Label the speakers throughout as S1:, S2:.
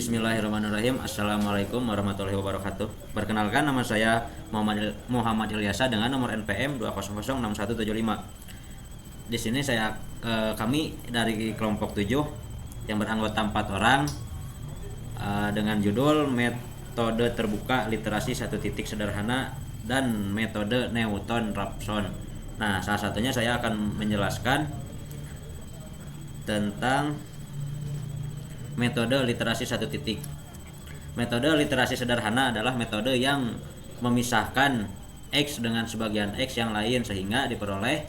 S1: Bismillahirrahmanirrahim. Assalamualaikum warahmatullahi wabarakatuh. Perkenalkan, nama saya Muhammad Ilyasa dengan nomor NPM 2006175. Di sini kami dari kelompok 7 yang beranggota 4 orang dengan judul metode terbuka literasi satu titik sederhana dan metode Newton-Raphson. Nah, salah satunya saya akan menjelaskan tentang metode literasi satu titik. Metode literasi sederhana adalah metode yang memisahkan X dengan sebagian X yang lain sehingga diperoleh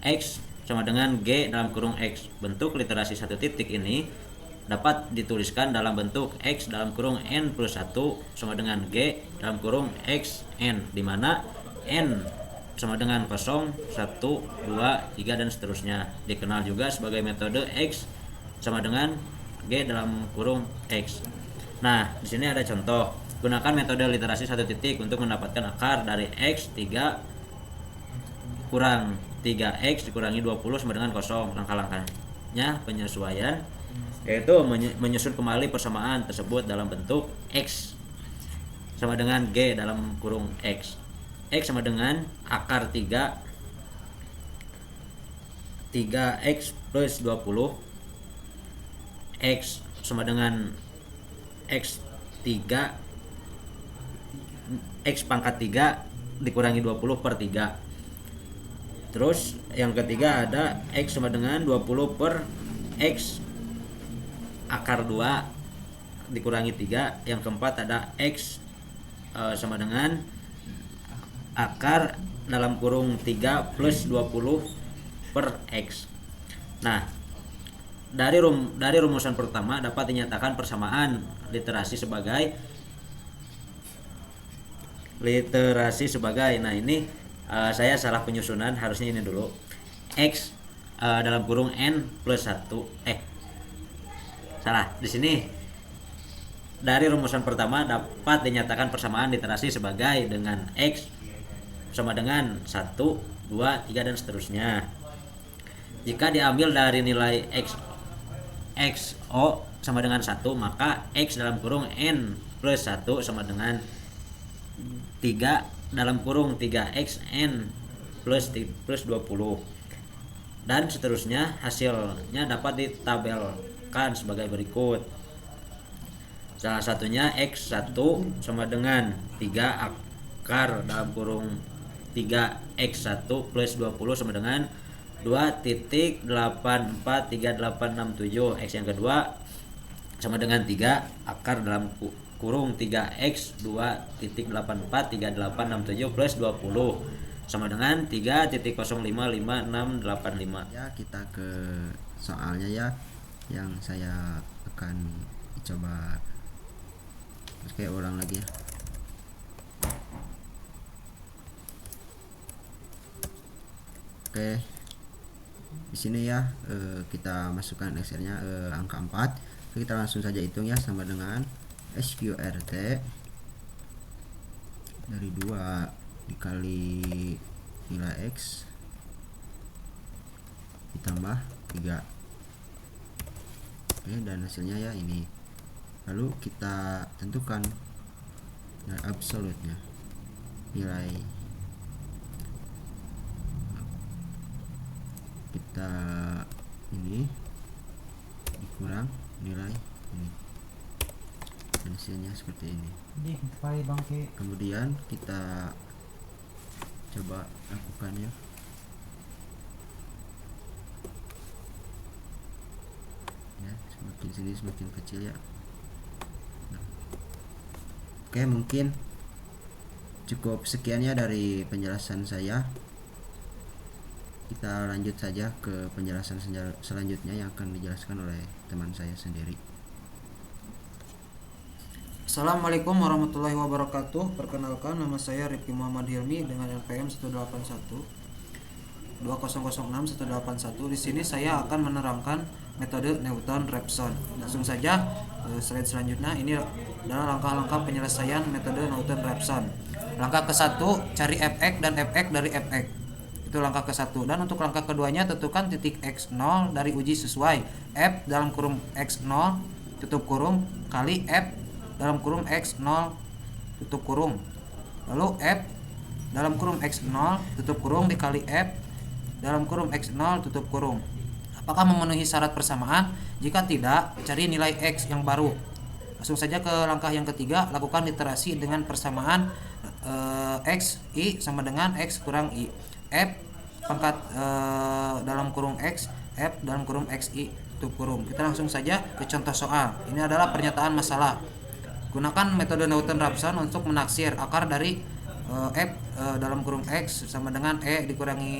S1: X sama dengan G dalam kurung X. Bentuk literasi satu titik ini dapat dituliskan dalam bentuk X dalam kurung N plus 1 sama dengan G dalam kurung X N, di mana N sama dengan 0, 1, 2, 3 dan seterusnya. Dikenal juga sebagai metode X sama dengan G dalam kurung X. Nah, di sini ada contoh. Gunakan metode literasi satu titik untuk mendapatkan akar dari X 3 kurang 3X dikurangi 20 sama dengan 0. Langkah-langkahnya penyesuaian yaitu menyusun kembali persamaan tersebut dalam bentuk X sama dengan G dalam kurung X. X sama dengan akar 3X plus 20, X sama dengan X3 X pangkat 3 dikurangi 20 per 3. Terus yang ketiga ada X sama dengan 20 per X akar 2 dikurangi 3. Yang keempat ada X sama dengan akar dalam kurung 3 plus 20 per X. Nah, dari rumusan pertama dapat dinyatakan persamaan literasi sebagai nah ini saya salah penyusunan, harusnya ini dulu X dalam kurung N plus 1 salah di sini. Dari rumusan pertama dapat dinyatakan persamaan literasi sebagai dengan X sama dengan 1, 2, 3 dan seterusnya. Jika diambil dari nilai XO sama dengan 1, maka X dalam kurung N plus 1 sama dengan 3 dalam kurung 3XN plus 20 dan seterusnya. Hasilnya dapat ditabelkan sebagai berikut. Salah satunya X1 sama dengan 3 akar dalam kurung 3X1 plus 20 sama dengan 2.843867. X yang kedua sama dengan 3 akar dalam kurung 3X 2.843867 plus 20 sama dengan 3.055685.
S2: Ya, kita ke soalnya ya, yang saya akan coba kayak ulang lagi ya. Oke, di sini ya kita masukkan Excel-nya angka 4. Kita langsung saja hitung ya, sama dengan SQRT dari 2 dikali nilai X ditambah 3. Oke, dan hasilnya ya ini. Lalu kita tentukan nilai absolutnya, nilai kita ini dikurang nilai ini, dan hasilnya seperti ini. Kemudian kita coba lakukan ya. Semakin sini semakin kecil ya. Oke, mungkin cukup sekiannya dari penjelasan saya. Kita lanjut saja ke penjelasan selanjutnya yang akan dijelaskan oleh teman saya sendiri.
S3: Assalamualaikum warahmatullahi wabarakatuh. Perkenalkan, nama saya Rifki Muhammad Hilmi dengan NPM 181 Di sini saya akan menerangkan metode Newton-Raphson. Langsung saja slide selanjutnya. Ini adalah langkah-langkah penyelesaian metode Newton-Raphson. Langkah ke-1, cari fx dan fx dari fx. Itu langkah ke-1. Dan untuk langkah keduanya, tentukan titik x0 dari uji sesuai f dalam kurung x0 tutup kurung kali F dalam kurung X 0 tutup kurung. Lalu F dalam kurung X 0 tutup kurung dikali F dalam kurung X 0 tutup kurung. Apakah memenuhi syarat persamaan? Jika tidak, cari nilai X yang baru. Langsung saja ke langkah yang ketiga, lakukan iterasi dengan persamaan X I sama dengan X kurang I. F pangkat dalam kurung X, F dalam kurung XI tutup kurung. Kita langsung saja ke contoh soal. Ini adalah pernyataan masalah. Gunakan metode Newton-Raphson untuk menaksir akar dari F dalam kurung X sama dengan E dikurangi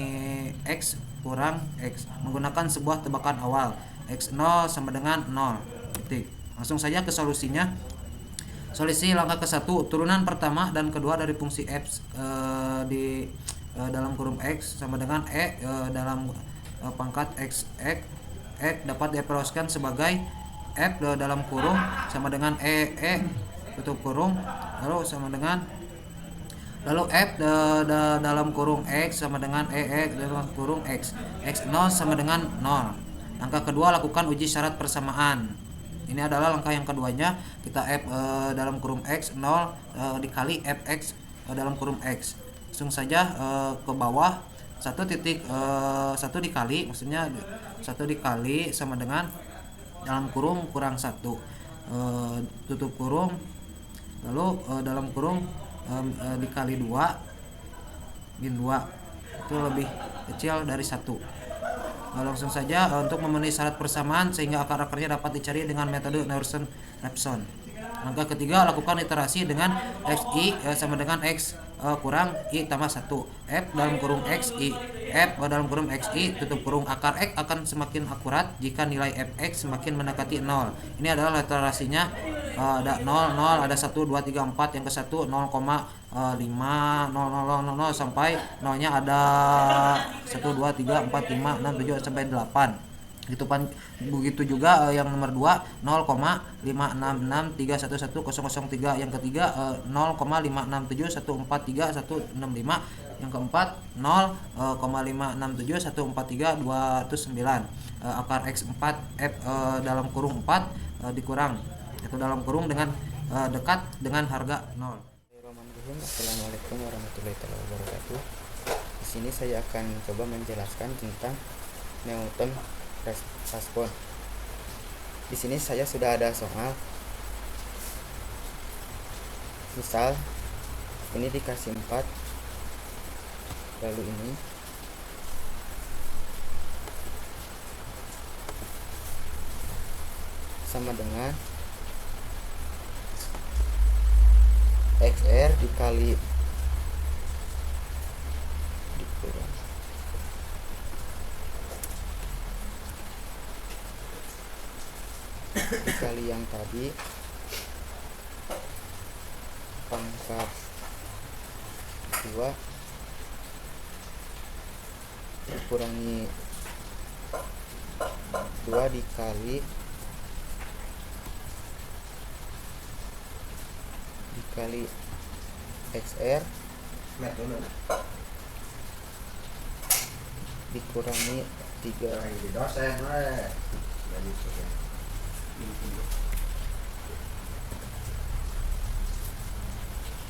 S3: X kurang X menggunakan sebuah tebakan awal X0 sama dengan 0 titik. Langsung saja ke solusinya. Solusi langkah ke-1, turunan pertama dan kedua dari fungsi F di dalam kurung X sama dengan E dalam pangkat X dapat diekspresikan sebagai F dalam kurung sama dengan E tutup kurung lalu sama dengan F dalam kurung X sama dengan E dalam kurung X X0 sama dengan 0. Langkah kedua, lakukan uji syarat persamaan. Ini adalah langkah yang keduanya. Kita F dalam kurung X 0 dikali Fx dalam kurung X. Langsung saja ke bawah 1 dikali, maksudnya 1 dikali sama dengan dalam kurung kurang 1 tutup kurung lalu dalam kurung dikali 2 min 2 itu lebih kecil dari 1. Langsung saja untuk memenuhi syarat persamaan sehingga akar-akarnya dapat dicari dengan metode Newton-Raphson. Langkah ketiga, lakukan iterasi dengan XI sama dengan X kurang I tambah 1 F dalam kurung XI F dalam kurung XI tutup kurung. Akar X akan semakin akurat jika nilai Fx semakin mendekati 0. Ini adalah iterasinya. Ada 0 0 ada 1 2 3 4 yang ke 1 0,5 0 0 0 0 sampai nolnya ada 1 2 3 4 5 6 7 sampai 8. Begitu juga yang nomor 2 0,566311003, yang ketiga 0,567143165, yang keempat 0,567143209. Akar X4 F dalam kurung 4 dikurang atau dalam kurung dengan dekat dengan harga 0.
S4: Assalamualaikum warahmatullahi wabarakatuh. Di sini saya akan coba menjelaskan tentang Newton-Raphson. Di sini saya sudah ada soal. Misal ini dikasih 4, lalu ini sama dengan XR dikali dikurang dikali yang tadi pangkat 2 dikurangi 2 dikali XR dikurangi 3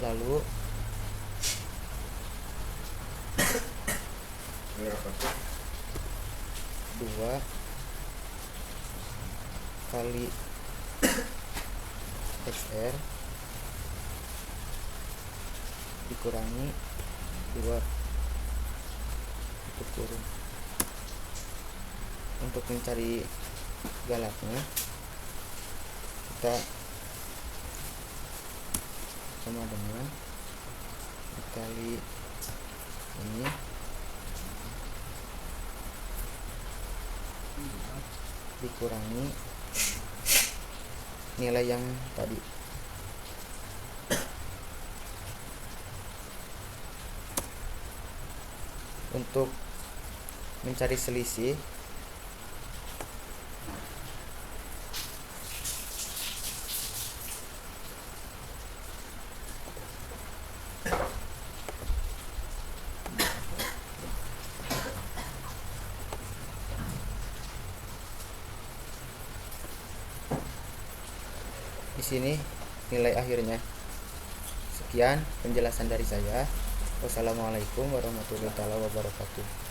S4: lalu dua kali XR dikurangi 2 tutup kurung. Untuk mencari galaknya kita sama dengan dikali ini dikurangi nilai yang tadi. Untuk mencari selisih Di sini nilai akhirnya. Sekian penjelasan dari saya. Wassalamualaikum warahmatullahi wabarakatuh.